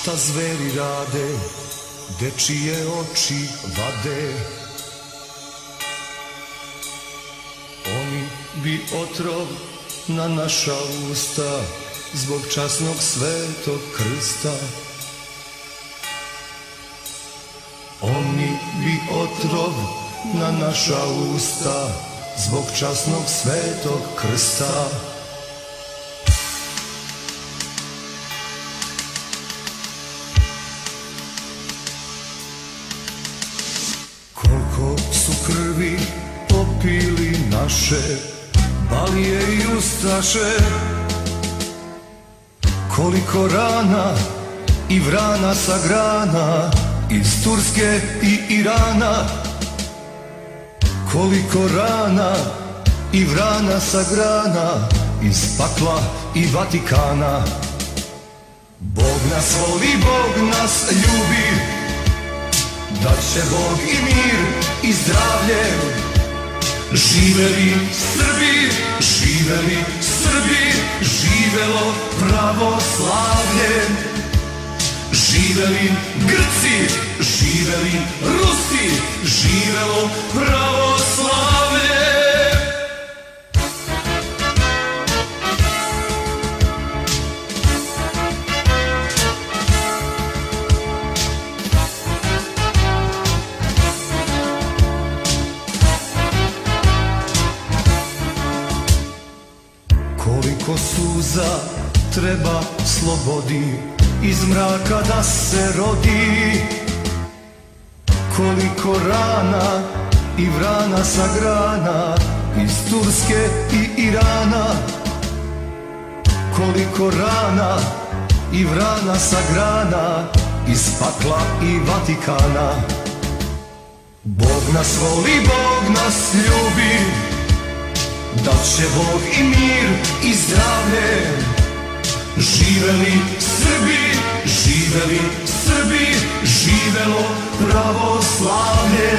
šta zveri rade, dečije oči vade. Oni bi otrov na naša usta zbog časnog svetog krsta. Oni bi otrov na naša usta zbog časnog svetog krsta. Koliko su krvi popili naše balije i ustaše, koliko rana i vrana sa grana iz Turske i Irana, koliko rana i vrana sa grana iz pakla i Vatikana. Bog nas voli, Bog nas ljubi, dat će Bog i mir i zdravlje. Živeli Srbi, živeli Srbi, živelo pravoslavlje. Živeli Grci, živeli Rusi, živelo pravoslavlje. Koliko suza treba slobodi iz mraka da se rodi, koliko rana i vrana sa grana iz Turske i Irana, koliko rana i vrana sa grana iz pakla i Vatikana. Bog nas voli, Bog nas ljubi, dat će Bog i mir i zdravlje. Živeli Srbi, živeli Srbi, živelo pravoslavlje.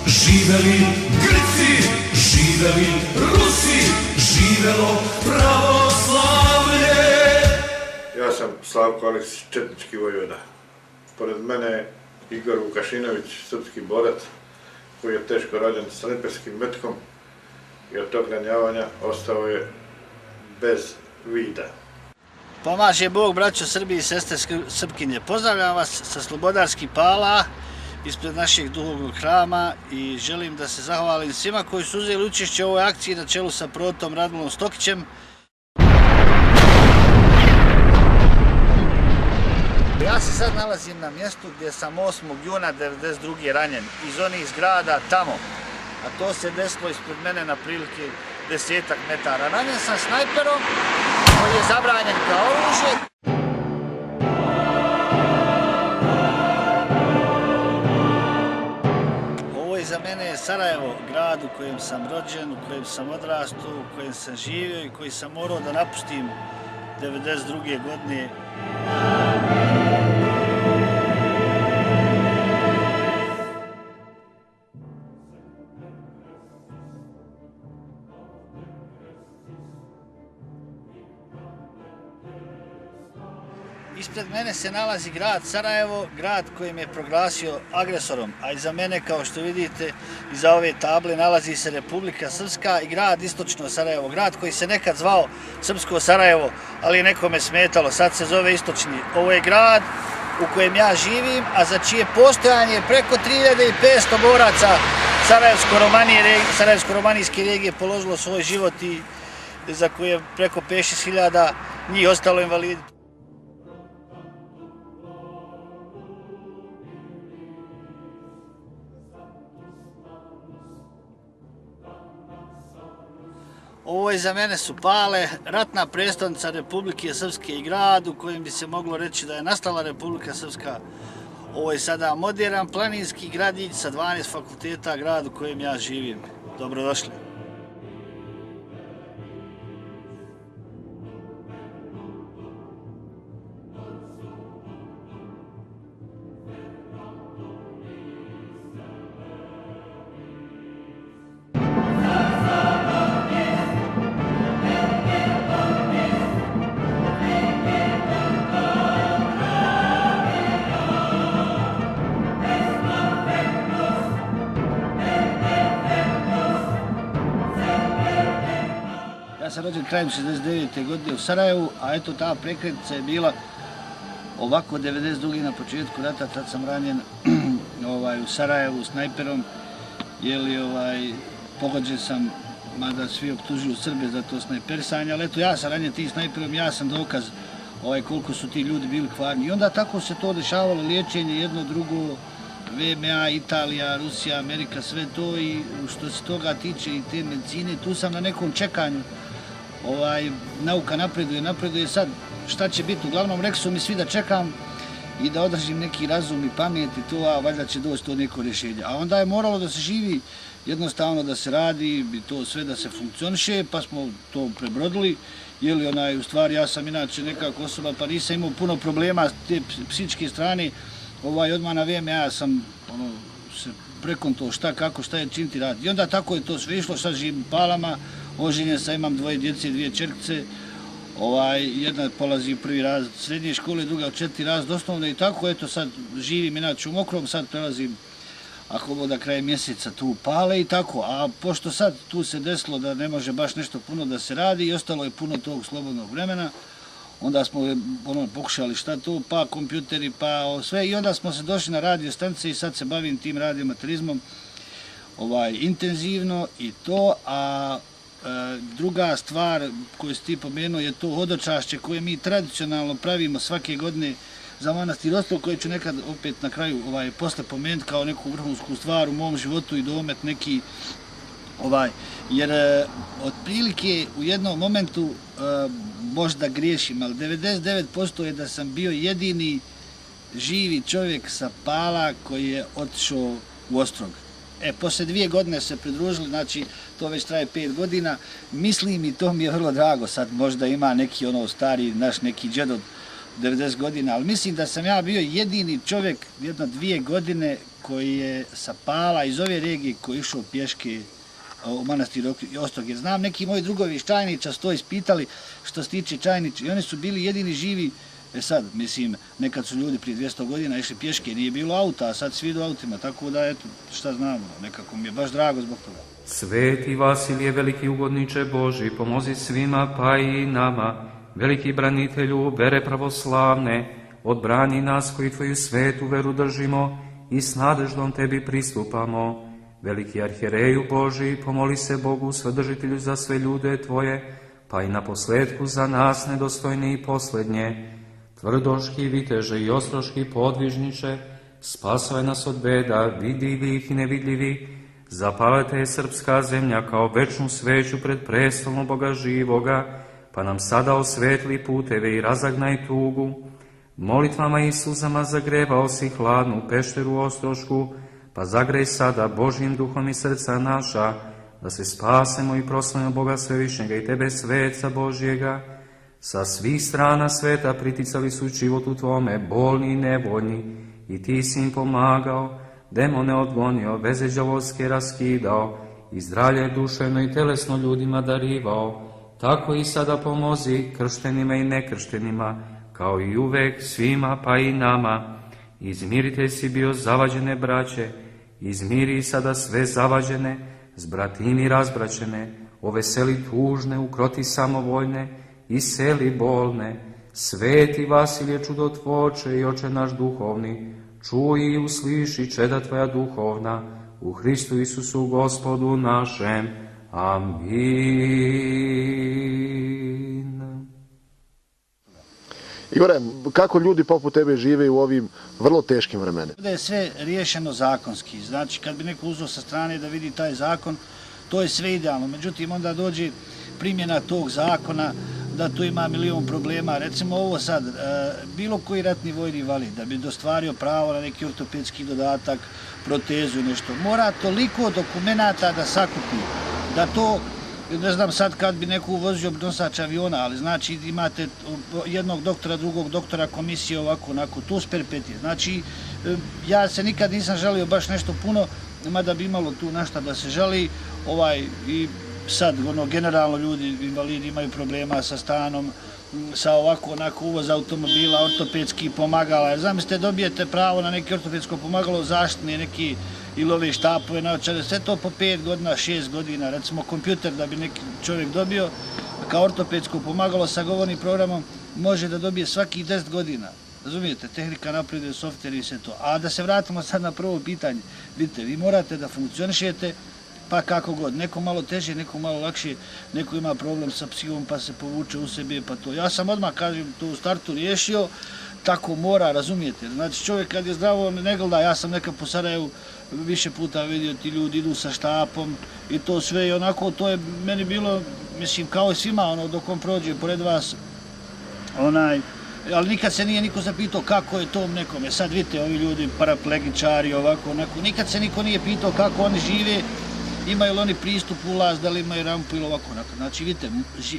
Živeli Grci, živeli Rusi, živelo pravoslavlje. Ja sam Slavko Aleksić, četnički vojvoda. Pored mene je Igor Vukašinović, srpski borac, koji je teško ranjen snajperskim metkom i od tog ranjavanja ostao je bez vida. Pomaže Bog, braćo Srbi i sestre Srpkinje. Pozdravljam vas sa Slobodarskih Pala ispred našeg duhovnog hrama i želim da se zahvalim svima koji su uzeli učešće u ovoj akciji na čelu sa protom Radmilom Stokićem. Ja se sad nalazim na mjestu gdje sam 8. juna 1992. ranjen iz onih zgrada tamo, a to se desilo ispred mene na prilike 10 metara. Ranjen sam snajperom koji je zabranjen kao oružje. Ovo iza mene je Sarajevo, grad u kojem sam rođen, u kojem sam odrastao, u kojem sam živio i koji sam morao da napustim 1992. godine. Ispred mene se nalazi grad Sarajevo, grad koji me je proglasio agresorom, a iza mene, kao što vidite, iza ove table nalazi se Republika Srpska i grad Istočno Sarajevo, grad koji se nekad zvao Srpsko Sarajevo, ali je nekome smetalo, sad se zove Istočni. Ovo je grad u kojem ja živim, a za čije postojanje je preko 3500 boraca Sarajevsko-romanijske regije položilo svoj život i za koje je preko 5-6 hiljada njih ostalo invalidi. Ovo iza mene su Pale, ratna prestolnica Republike Srpske i grad u kojem bi se moglo reći da je nastala Republika Srpska. Ovo je sada modern planinski gradić sa 12 fakulteta, grad u kojem ja živim. Dobrodošli. Ja sam rođen krajem 69. godine u Sarajevu, a eto ta prekretnica je bila ovako 92. na početku rata, tad sam ranjen u Sarajevu snajperom, pogođen sam, mada svi optužuju Srbe za to snajperisanje, ali eto ja sam ranjen tim snajperom, ja sam dokaz koliko su ti ljudi bili kvarni. I onda tako se to dešavalo, liječenje jedno, drugo, VMA, Italija, Rusija, Amerika, sve to i što se toga tiče i te medicine, tu sam na nekom čekanju. Nauka napreduje sad, šta će biti, uglavnom rekli su mi svi da čekam i da održim neki razum i pamet i to, a valjda će doći to neko rješenje. A onda je moralo da se živi, jednostavno da se radi i to sve da se funkcioniše, pa smo to prebrodili. U stvari ja sam inače nekako osoba, pa nisam imao puno problema s te psihičke strane. Odmah na vrijeme ja sam se prekonto šta je činiti radi. I onda tako je to sve išlo, sad živim u Palama, oženjen sam, imam 2 djece i 2 čerkice. Jedna polazi u 1. razred srednje škole, druga u 4. razred osnovne i tako, eto sad živim inače u Mokrom, sad prelazim ako bude kraj mjeseca tu u Pale i tako, a pošto sad tu se desilo da ne može baš nešto puno da se radi i ostalo je puno tog slobodnog vremena, onda smo pokušali šta to, pa kompjuteri, pa sve i onda smo se došli na radio stanice i sad se bavim tim radiomaterizmom intenzivno i to, a druga stvar koju si ti pomenuo je to hodočašće koje mi tradicionalno pravimo svake godine za manastir Ostrog, koji ću nekad opet na kraju posle pomenuti kao neku vrhunsku stvar u mom životu i domet neki, jer otprilike u jednom momentu možda griješim, ali 99% je da sam bio jedini živi čovjek sa Pala koji je otišao u Ostrog. Posle 2 godine se pridružili, znači to već traje 5 godina, mislim i to mi je vrlo drago, sad možda ima neki stari naš neki džed od 90 godina, ali mislim da sam ja bio jedini čovjek 1-2 godine koji je sa Pala iz ove regije koji je išao pješke u manastir Ostrog, jer znam neki moji drugovi iz Čajnića su to ispitali što se tiče Čajnića i oni su bili jedini živi. Sad, mislim, nekad su ljudi prije 200 godina išli pješke, nije bilo auta, a sad svi idu autima, tako da, eto, šta znamo, nekako mi je baš drago zbog toga. Sveti Vasilije, veliki ugodniče Boži, pomozi svima, pa i nama, veliki branitelju vere pravoslavne, odbrani nas koji tvoju svetu veru držimo i s nadeždom tebi pristupamo. Veliki arhijereju Boži, pomoli se Bogu svedržitelju za sve ljude tvoje, pa i na posledku za nas nedostojne i posljednje. Tvrdoški viteže i ostroški podvižniče, spasovaj nas od beda, vidljivih i nevidljivih, zapalite je srpska zemlja kao večnu sveću pred prestolom Boga živoga, pa nam sada osvetli puteve i razagnaj tugu. Molitvama i suzama zagrevao si hladnu pešteru ostrošku, pa zagrej sada Božjim duhom i srca naša, da se spasemo i proslavimo Boga Svevišnjega i tebe sveca Božjega. Sa svih strana sveta priticali su životu tvome, bolni i nevoljni, i ti si im pomagao, demone odgonio, veze đavolske raskidao, i zdravlje duševno i telesno ljudima darivao. Tako i sada pomozi krštenima i nekrštenima, kao i uvek svima pa i nama. Izmiritelj si bio zavađene braće, izmiri sada sve zavađene, zbratimi razbraćene, oveseli tužne, ukroti samovoljne, iseli bolne. Sveti Vasilije čudotvorče i oče naš duhovni, čuj i usliši čeda tvoja duhovna, u Hristu Isusu Gospodu našem. Amin. Igore, kako ljudi poput tebe žive u ovim vrlo teškim vremenima? Da je sve riješeno zakonski, znači kad bi neko uzeo sa strane da vidi taj zakon, to je sve idealno, međutim onda dođe primjena tog zakona, da tu ima milion problema. Recimo ovo sad, bilo koji ratni vojni invalid da bi dostvario pravo na neki ortopedski dodatak, protezu i nešto, mora toliko dokumenata da sakupi, da to, ne znam sad kad bi neko uvozio nosač aviona, ali znači imate jednog doktora, drugog doktora, komisije ovako, onako, tu sperpetije. Znači, ja se nikad nisam želio baš nešto puno, mada bi imalo tu našta da se želi, i sad, generalno ljudi, invalidi imaju problema sa stanom, sa ovako, onako, uvoz automobila, ortopedski pomagala. Jer zamislite, dobijete pravo na neki ortopedsko pomagalo, zaštitne neki ili ove štapove, naočare, sve to po 5 godina, 6 godina. Recimo, kompjuter da bi neki čovjek dobio, kao ortopedsko pomagalo sa govornim programom može da dobije svakih 10 godina. Razumijete, tehnika napreduje, softver i sve to. A da se vratimo sad na prvo pitanje. Vidite, vi morate da funkcionišete pa kako god. Neko malo teže, neko malo lakše, neko ima problem sa psihom pa se povuče u sebi, pa to. Ja sam odmah, kažem, to u startu riješio, tako mora, razumijete. Znači čovjek kad je zdravo ne gleda, ja sam nekad po Sarajevu više puta vidio ti ljudi idu sa štapom i to sve i onako, to je meni bilo, mislim, kao i svima, ono, dok on prođe pored vas, ali nikad se nije niko zapitao kako je tom nekome. Sad vidite, ovi ljudi, paraplegičari, ovako, onako, nikad se niko nije pitao kako oni žive, imaju li oni pristup, ulaz, da li imaju rampu ili ovako, onako. Znači, vidite,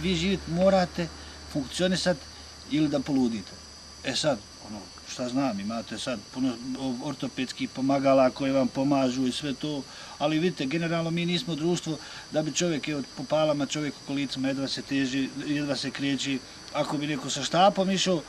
vi živite, morate funkcionisati ili da poludite. E sad, ono, šta znam, imate sad puno ortopedskih pomagala koji vam pomažu i sve to, ali vidite, generalno mi nismo društvo da bi čovjek je od popalama, čovjek u kolicama, jedva se teži, jedva se kreći. Ako bi neko sa štapom išao,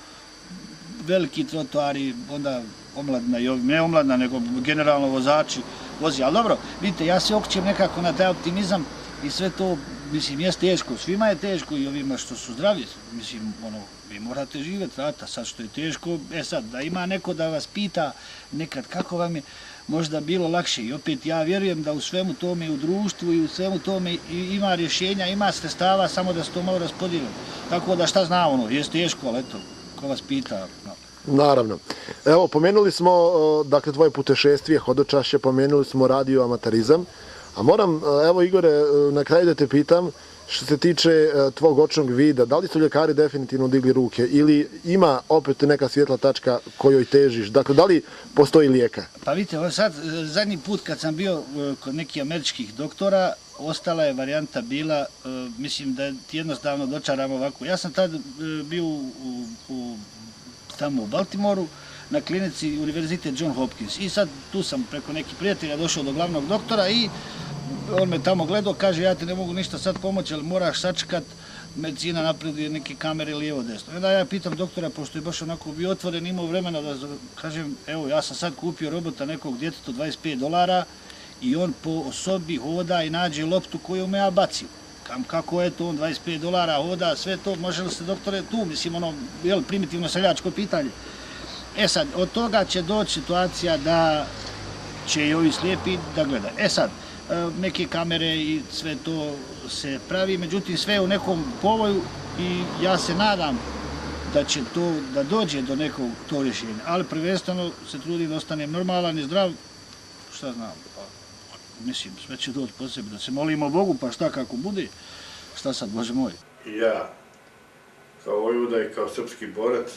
veliki trotoari, onda omladna, ne omladna, nego generalno vozači vozi. Ali dobro, vidite, ja se okrećem nekako na taj optimizam i sve to, mislim, je teško. Svima je teško i ovima što su zdravi. Mislim, ono, vi morate živjeti, rata, sad što je teško. E sad, da ima neko da vas pita nekad kako vam je možda bilo lakše. I opet, ja vjerujem da u svemu tome, u društvu i u svemu tome ima rješenja, ima sredstava, samo da se to malo raspodijeli. Tako da šta znam, ono, je teško, ali eto, ko vas pita, no. Naravno. Evo, pomenuli smo, dakle, tvoje putešestvije, hodočašće, pomenuli smo radio amaterizam, a moram, evo Igore, na kraju da te pitam, što se tiče tvog očnog vida, da li su ljekari definitivno digli ruke ili ima opet neka svjetla tačka kojoj težiš? Dakle, da li postoji lijeka? Pa vidite, sad, zadnji put kad sam bio kod nekih američkih doktora, ostala je varijanta bila, mislim da ti jednostavno dočaram ovako. Ja sam tad bio tamo u Baltimoru, na klinici Univerzitet John Hopkins. I sad tu sam preko nekih prijatelja došao do glavnog doktora i on me tamo gledao, kaže ja ti ne mogu ništa sad pomoći, ali moraš sačekat, medicina napreduje, neke kamere lijevo desno. Onda ja pitam doktora, pošto je baš onako bio otvoren, imao vremena da kažem, evo ja sam sad kupio robota nekog djeteta $25 i on po sobi hoda i nađe loptu koju me ja bacim. Kako je to, on $25 hoda, sve to, može li se doktore tu, mislim ono, jel, primitivno seljačko pitanje. E sad, od toga će doći situacija da će i ovi slijepi da gledaju. E sad, neke kamere i sve to se pravi, međutim sve je u nekom povoju i ja se nadam da će to, da dođe do nekog to rješenja. Ali prvenstveno se trudim da ostanem normalan i zdrav, šta znam, pa, mislim, sve će doći po sebi, da se molimo Bogu, pa šta kako bude, šta sad, Bože moj. I ja, kao Vojvoda i kao srpski borac,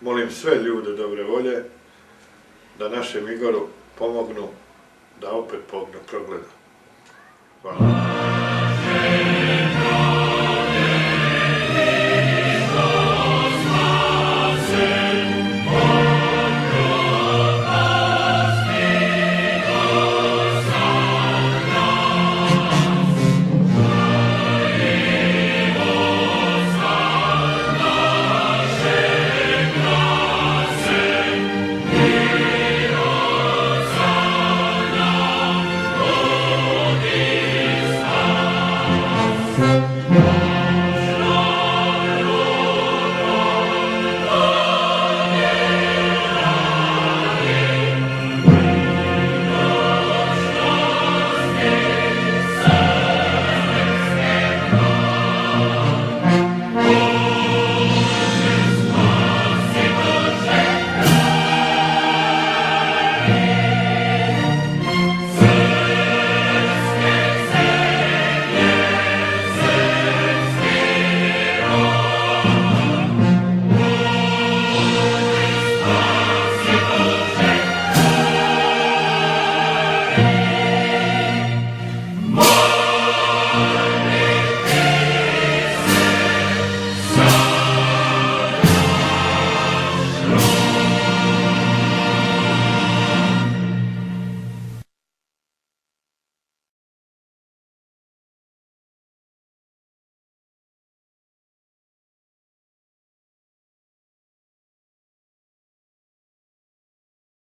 molim sve ljude dobre volje da našem Igoru pomognu da opet progleda. Hvala. Thank you.